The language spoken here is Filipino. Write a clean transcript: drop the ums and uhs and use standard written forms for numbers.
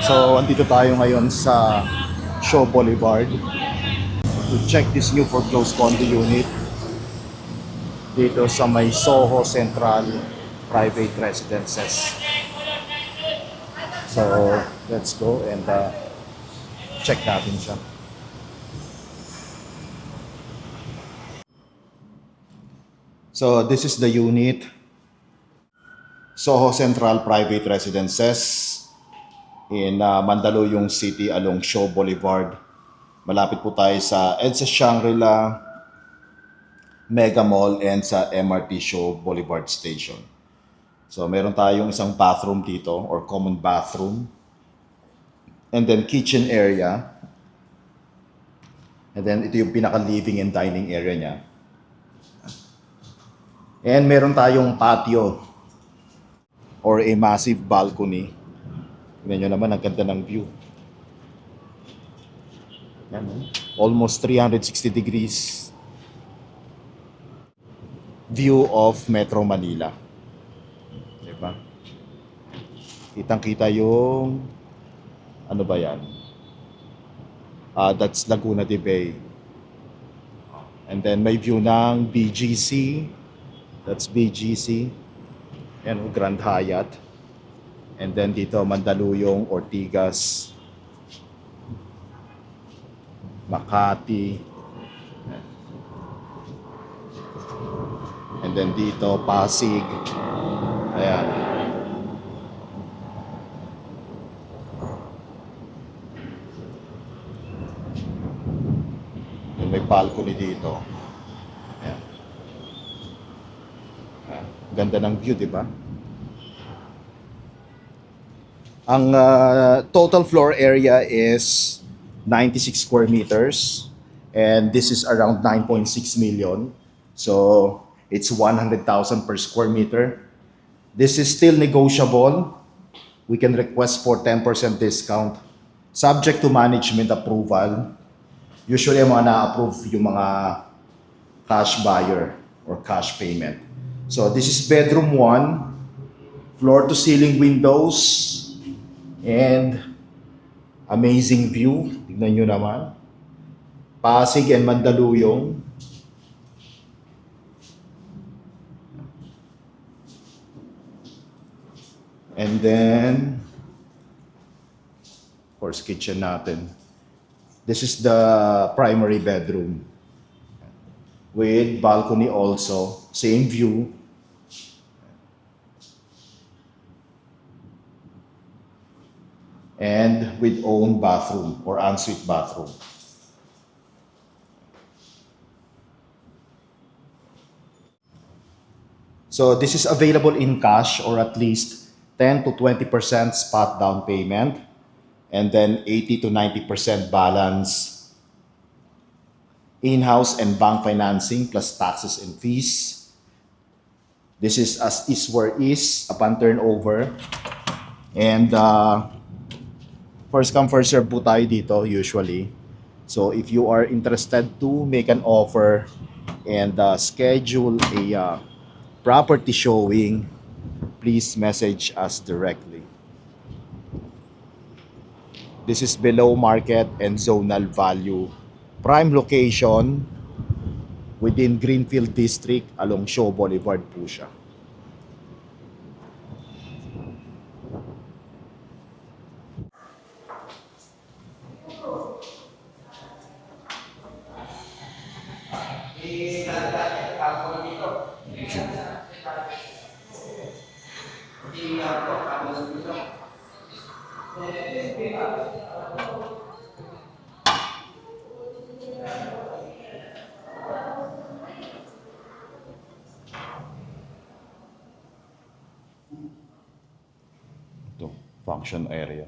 So, andito tayo ngayon sa Shaw Boulevard to check this new foreclosed condo unit dito sa may Soho Central Private Residences. So, let's go and check natin siya. So, this is the unit. Soho Central Private Residences in Mandaluyong City along Shaw Boulevard. Malapit po tayo sa EDSA Shangri-La, Mega Mall, and sa MRT Shaw Boulevard Station. So meron tayong isang bathroom dito or common bathroom. And then kitchen area. And then ito yung pinaka-living and dining area niya. And meron tayong patio or a massive balcony. Tingnan nyo naman, ang ganda ng view. Yan, almost 360 degrees view of Metro Manila. Diba? Kitang-kita yung ano ba yan? That's Laguna de Bay. And then may view ng BGC. That's BGC. Yan, Grand Hyatt. And then dito Mandaluyong, Ortigas, Makati. And then dito Pasig. Ayan. And may balcony dito. Ayan. Ganda ng view, di ba? Ang total floor area is 96 square meters, and this is around 9.6 million. So it's 100,000 per square meter. This is still negotiable. We can request for 10% discount subject to management approval. Usually mga na-approve yung mga cash buyer or cash payment. So this is bedroom 1, floor to ceiling windows, and amazing view. Tignan nyo naman. Pasig and Mandaluyong. And then, of course, kitchen natin. This is the primary bedroom with balcony also. Same view. And with own bathroom or ensuite bathroom. So this is available in cash or at least 10 to 20% spot down payment, and then 80 to 90% balance in-house and bank financing plus taxes and fees. This is as is where is upon turnover. And first come first serve po tayo dito usually. So if you are interested to make an offer and schedule a property showing, please message us directly. This is below market and zonal value. Prime location within Greenfield District along Shaw Boulevard po siya. Ito, function area.